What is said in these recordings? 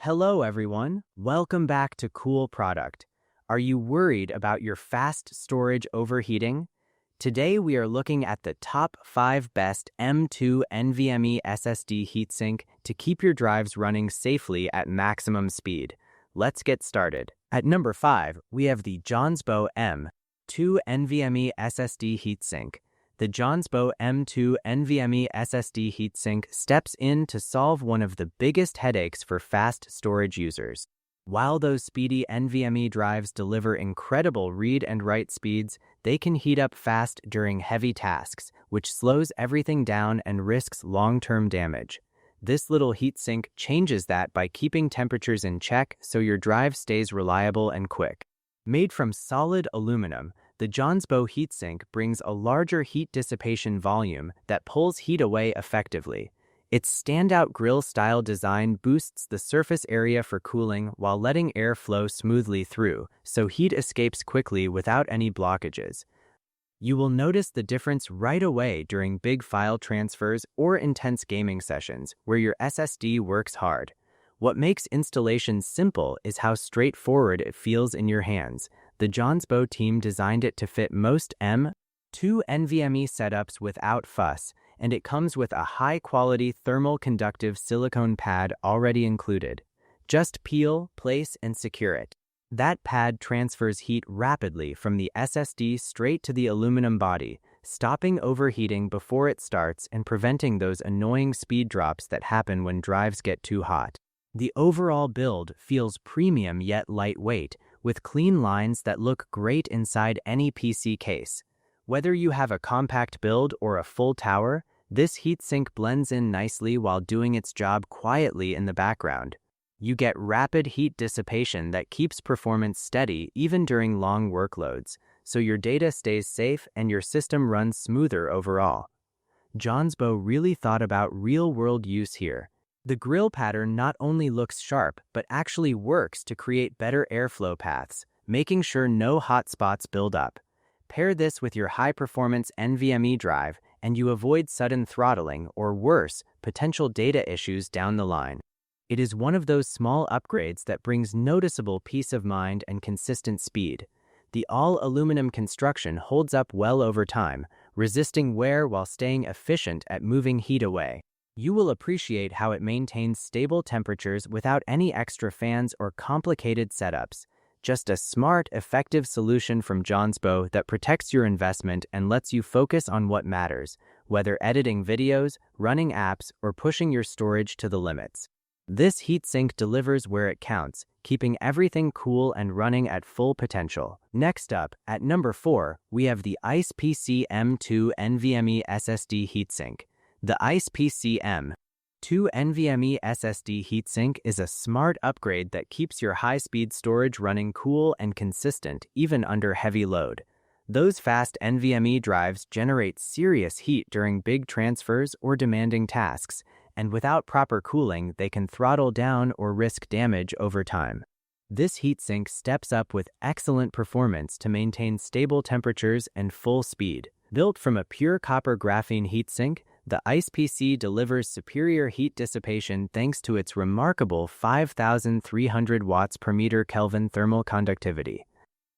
Hello everyone, welcome back to Cool Product. Are you worried about your fast storage overheating? Today we are looking at the top 5 best M.2 NVMe SSD heatsink to keep your drives running safely at maximum speed. Let's get started. At number 5, we have the Jonsbo M.2 NVMe SSD heatsink. The Jonsbo M.2 NVMe SSD heatsink steps in to solve one of the biggest headaches for fast storage users. While those speedy NVMe drives deliver incredible read and write speeds, they can heat up fast during heavy tasks, which slows everything down and risks long-term damage. This little heatsink changes that by keeping temperatures in check so your drive stays reliable and quick. Made from solid aluminum, the Jonsbo heatsink brings a larger heat dissipation volume that pulls heat away effectively. Its standout grill-style design boosts the surface area for cooling while letting air flow smoothly through, so heat escapes quickly without any blockages. You will notice the difference right away during big file transfers or intense gaming sessions where your SSD works hard. What makes installation simple is how straightforward it feels in your hands. The Jonsbo team designed it to fit most M.2 NVMe setups without fuss, and it comes with a high-quality thermal conductive silicone pad already included. Just peel, place, and secure it. That pad transfers heat rapidly from the SSD straight to the aluminum body, stopping overheating before it starts and preventing those annoying speed drops that happen when drives get too hot. The overall build feels premium yet lightweight, with clean lines that look great inside any PC case. Whether you have a compact build or a full tower, this heatsink blends in nicely while doing its job quietly in the background. You get rapid heat dissipation that keeps performance steady even during long workloads, so your data stays safe and your system runs smoother overall. Jonsbo really thought about real-world use here. The grill pattern not only looks sharp, but actually works to create better airflow paths, making sure no hot spots build up. Pair this with your high-performance NVMe drive, and you avoid sudden throttling or worse, potential data issues down the line. It is one of those small upgrades that brings noticeable peace of mind and consistent speed. The all-aluminum construction holds up well over time, resisting wear while staying efficient at moving heat away. You will appreciate how it maintains stable temperatures without any extra fans or complicated setups. Just a smart, effective solution from Jonsbo that protects your investment and lets you focus on what matters, whether editing videos, running apps, or pushing your storage to the limits. This heatsink delivers where it counts, keeping everything cool and running at full potential. Next up, at number 4, we have the Icepc M.2 NVMe SSD heatsink. The Icepc M.2 NVMe SSD heatsink is a smart upgrade that keeps your high-speed storage running cool and consistent even under heavy load. Those fast NVMe drives generate serious heat during big transfers or demanding tasks, and without proper cooling, they can throttle down or risk damage over time. This heatsink steps up with excellent performance to maintain stable temperatures and full speed. Built from a pure copper graphene heatsink, the Icepc delivers superior heat dissipation thanks to its remarkable 5,300 watts per meter Kelvin thermal conductivity.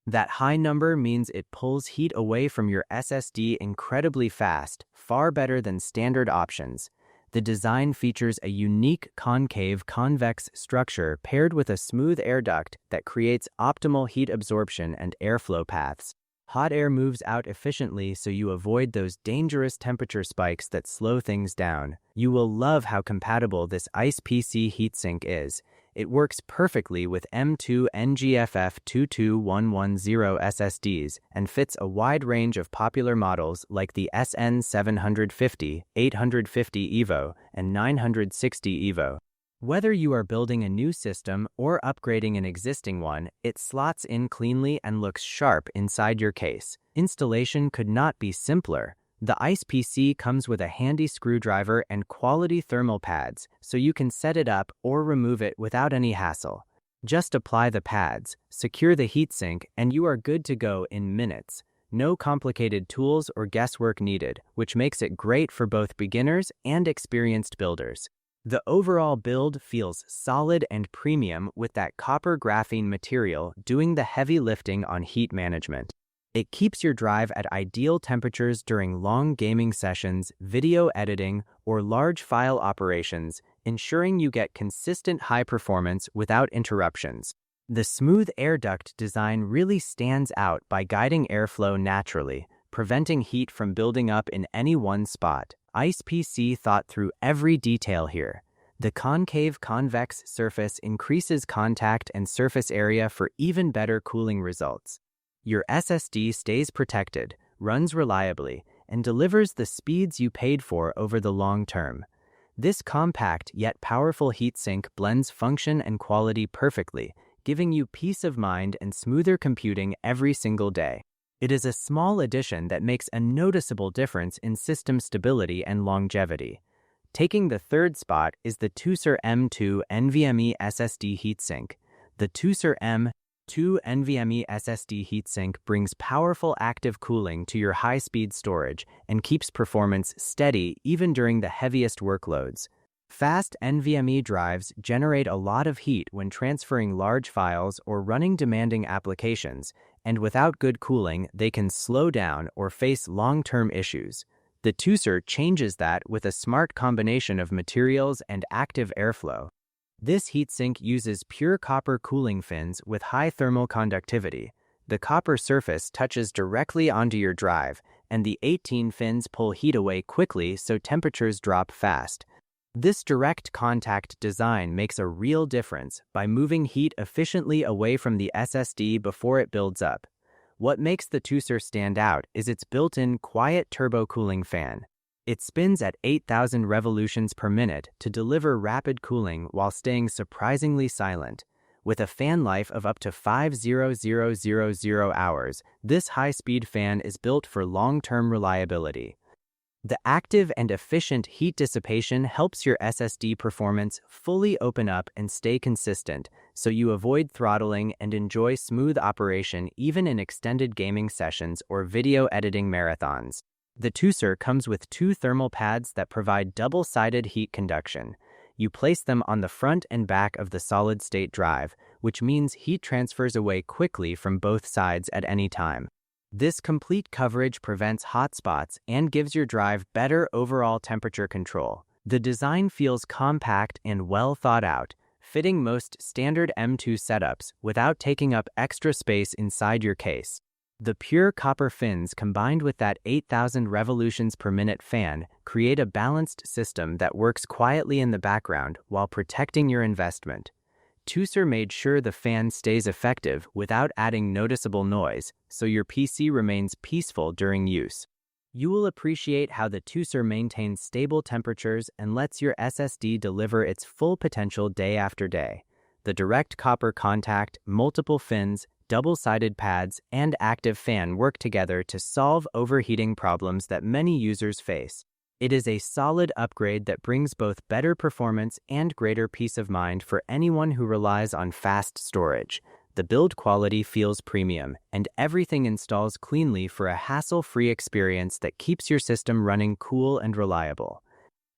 That high number means it pulls heat away from your SSD incredibly fast, far better than standard options. The design features a unique concave convex structure paired with a smooth air duct that creates optimal heat absorption and airflow paths. Hot air moves out efficiently so you avoid those dangerous temperature spikes that slow things down. You will love how compatible this Icepc heatsink is. It works perfectly with M.2 NGFF 22110 SSDs and fits a wide range of popular models like the SN750, 850 EVO, and 960 EVO. Whether you are building a new system or upgrading an existing one, it slots in cleanly and looks sharp inside your case. Installation could not be simpler. The Icepc comes with a handy screwdriver and quality thermal pads, so you can set it up or remove it without any hassle. Just apply the pads, secure the heatsink, and you are good to go in minutes. No complicated tools or guesswork needed, which makes it great for both beginners and experienced builders. The overall build feels solid and premium with that copper graphene material doing the heavy lifting on heat management. It keeps your drive at ideal temperatures during long gaming sessions, video editing, or large file operations, ensuring you get consistent high performance without interruptions. The smooth air duct design really stands out by guiding airflow naturally, preventing heat from building up in any one spot. Icepc thought through every detail here. The concave convex surface increases contact and surface area for even better cooling results. Your SSD stays protected, runs reliably, and delivers the speeds you paid for over the long term. This compact yet powerful heatsink blends function and quality perfectly, giving you peace of mind and smoother computing every single day. It is a small addition that makes a noticeable difference in system stability and longevity. Taking the third spot is the Teucer M.2 NVMe SSD heatsink. The Teucer M.2 NVMe SSD heatsink brings powerful active cooling to your high-speed storage and keeps performance steady even during the heaviest workloads. Fast NVMe drives generate a lot of heat when transferring large files or running demanding applications, and without good cooling, they can slow down or face long-term issues. The Teucer changes that with a smart combination of materials and active airflow. This heatsink uses pure copper cooling fins with high thermal conductivity. The copper surface touches directly onto your drive, and the 18 fins pull heat away quickly so temperatures drop fast. This direct contact design makes a real difference by moving heat efficiently away from the SSD before it builds up. What makes the Teucer stand out is its built-in quiet turbo cooling fan. It spins at 8,000 revolutions per minute to deliver rapid cooling while staying surprisingly silent. With a fan life of up to 5,000 hours, this high-speed fan is built for long-term reliability. The active and efficient heat dissipation helps your SSD performance fully open up and stay consistent, so you avoid throttling and enjoy smooth operation even in extended gaming sessions or video editing marathons. The Teucer comes with 2 thermal pads that provide double-sided heat conduction. You place them on the front and back of the solid-state drive, which means heat transfers away quickly from both sides at any time. This complete coverage prevents hot spots and gives your drive better overall temperature control. The design feels compact and well thought out, fitting most standard M.2 setups without taking up extra space inside your case. The pure copper fins combined with that 8,000 revolutions per minute fan create a balanced system that works quietly in the background while protecting your investment. Teucer made sure the fan stays effective without adding noticeable noise, so your PC remains peaceful during use. You will appreciate how the Teucer maintains stable temperatures and lets your SSD deliver its full potential day after day. The direct copper contact, multiple fins, double-sided pads, and active fan work together to solve overheating problems that many users face. It is a solid upgrade that brings both better performance and greater peace of mind for anyone who relies on fast storage. The build quality feels premium, and everything installs cleanly for a hassle-free experience that keeps your system running cool and reliable.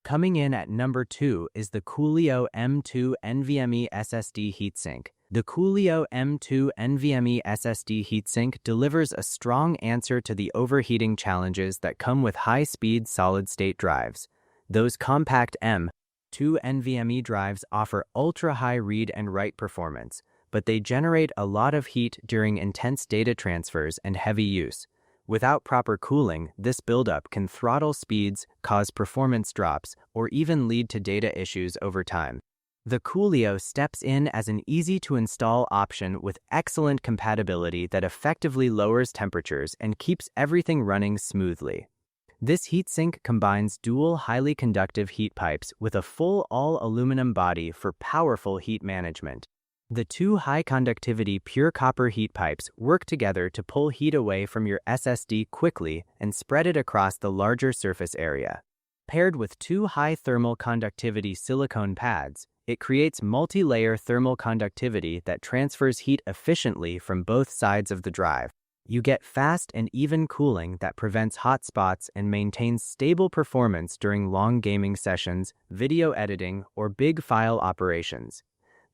Coming in at number 2 is the Coolleo M.2 NVMe SSD heatsink. The Coolleo M.2 NVMe SSD heatsink delivers a strong answer to the overheating challenges that come with high-speed solid-state drives. Those compact M.2 NVMe drives offer ultra-high read and write performance, but they generate a lot of heat during intense data transfers and heavy use. Without proper cooling, this buildup can throttle speeds, cause performance drops, or even lead to data issues over time. The Coolleo steps in as an easy-to-install option with excellent compatibility that effectively lowers temperatures and keeps everything running smoothly. This heatsink combines dual highly conductive heat pipes with a full all-aluminum body for powerful heat management. The 2 high-conductivity pure copper heat pipes work together to pull heat away from your SSD quickly and spread it across the larger surface area. Paired with 2 high thermal conductivity silicone pads, it creates multi-layer thermal conductivity that transfers heat efficiently from both sides of the drive. You get fast and even cooling that prevents hot spots and maintains stable performance during long gaming sessions, video editing, or big file operations.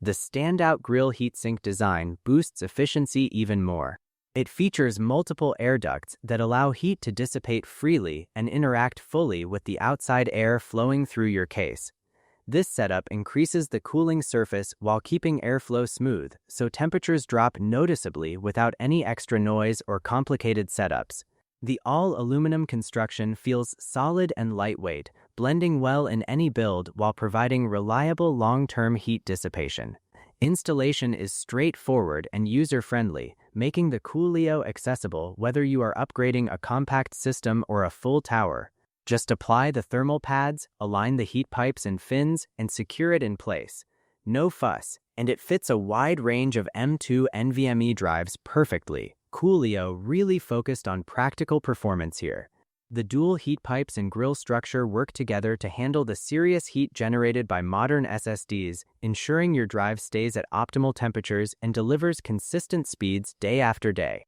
The standout grill heatsink design boosts efficiency even more. It features multiple air ducts that allow heat to dissipate freely and interact fully with the outside air flowing through your case. This setup increases the cooling surface while keeping airflow smooth, so temperatures drop noticeably without any extra noise or complicated setups. The all-aluminum construction feels solid and lightweight, blending well in any build while providing reliable long-term heat dissipation. Installation is straightforward and user-friendly, making the Coolleo accessible whether you are upgrading a compact system or a full tower. Just apply the thermal pads, align the heat pipes and fins, and secure it in place. No fuss, and it fits a wide range of M.2 NVMe drives perfectly. Coolleo really focused on practical performance here. The dual heat pipes and grill structure work together to handle the serious heat generated by modern SSDs, ensuring your drive stays at optimal temperatures and delivers consistent speeds day after day.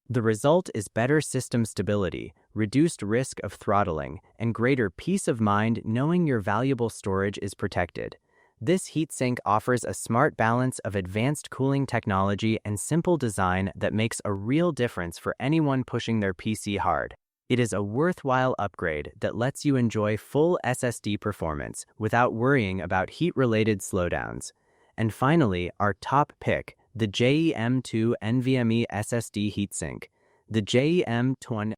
The result is better system stability, reduced risk of throttling, and greater peace of mind knowing your valuable storage is protected. This heatsink offers a smart balance of advanced cooling technology and simple design that makes a real difference for anyone pushing their PC hard. It is a worthwhile upgrade that lets you enjoy full SSD performance without worrying about heat-related slowdowns. And finally, our top pick, the Jeyi M.2 NVMe SSD heatsink. The Jeyi M.2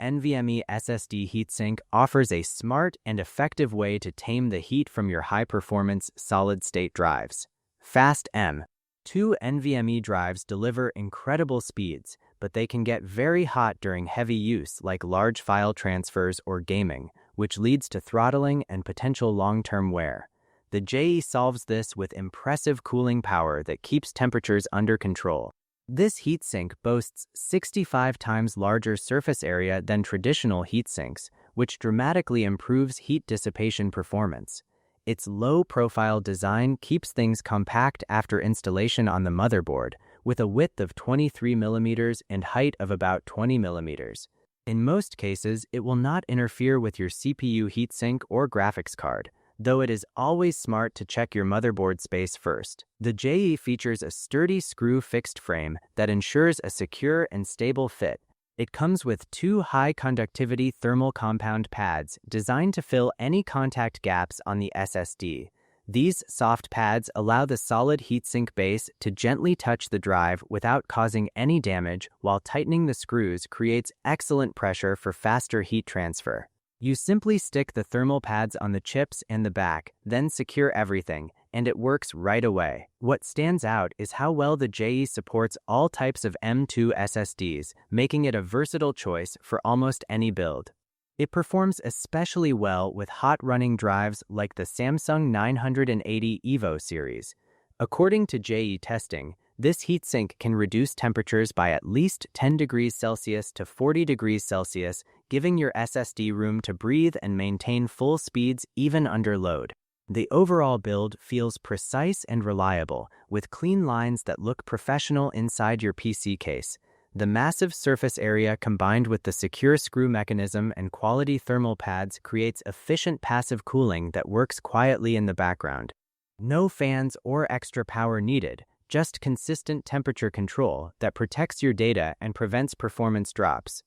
NVMe SSD heatsink offers a smart and effective way to tame the heat from your high-performance solid-state drives. Fast M.2 NVMe drives deliver incredible speeds, but they can get very hot during heavy use like large file transfers or gaming, which leads to throttling and potential long-term wear. The Jeyi solves this with impressive cooling power that keeps temperatures under control. This heatsink boasts 65 times larger surface area than traditional heatsinks, which dramatically improves heat dissipation performance. Its low-profile design keeps things compact after installation on the motherboard, with a width of 23 mm and height of about 20 mm. In most cases, it will not interfere with your CPU heatsink or graphics card, though it is always smart to check your motherboard space first. The Jeyi features a sturdy screw-fixed frame that ensures a secure and stable fit. It comes with two high-conductivity thermal compound pads designed to fill any contact gaps on the SSD. These soft pads allow the solid heatsink base to gently touch the drive without causing any damage, while tightening the screws creates excellent pressure for faster heat transfer. You simply stick the thermal pads on the chips and the back, then secure everything, and it works right away. What stands out is how well the Jeyi supports all types of M.2 SSDs, making it a versatile choice for almost any build. It performs especially well with hot-running drives like the Samsung 980 EVO series. According to Jeyi testing, this heatsink can reduce temperatures by at least 10 degrees Celsius to 40 degrees Celsius, giving your SSD room to breathe and maintain full speeds even under load. The overall build feels precise and reliable, with clean lines that look professional inside your PC case. The massive surface area combined with the secure screw mechanism and quality thermal pads creates efficient passive cooling that works quietly in the background. No fans or extra power needed, just consistent temperature control that protects your data and prevents performance drops.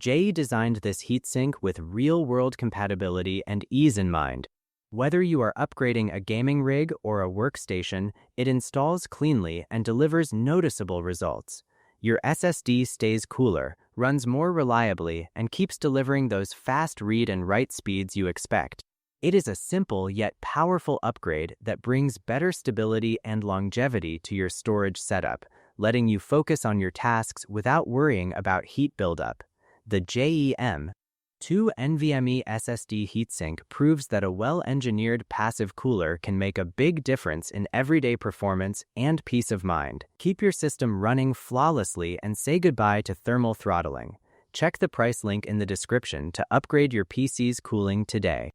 Jeyi designed this heatsink with real-world compatibility and ease in mind. Whether you are upgrading a gaming rig or a workstation, it installs cleanly and delivers noticeable results. Your SSD stays cooler, runs more reliably, and keeps delivering those fast read and write speeds you expect. It is a simple yet powerful upgrade that brings better stability and longevity to your storage setup, letting you focus on your tasks without worrying about heat buildup. The Jeyi M.2 NVMe SSD heatsink proves that a well-engineered passive cooler can make a big difference in everyday performance and peace of mind. Keep your system running flawlessly and say goodbye to thermal throttling. Check the price link in the description to upgrade your PC's cooling today.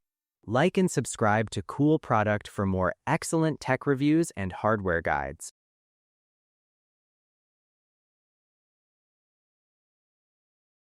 Like and subscribe to Cool Product for more excellent tech reviews and hardware guides.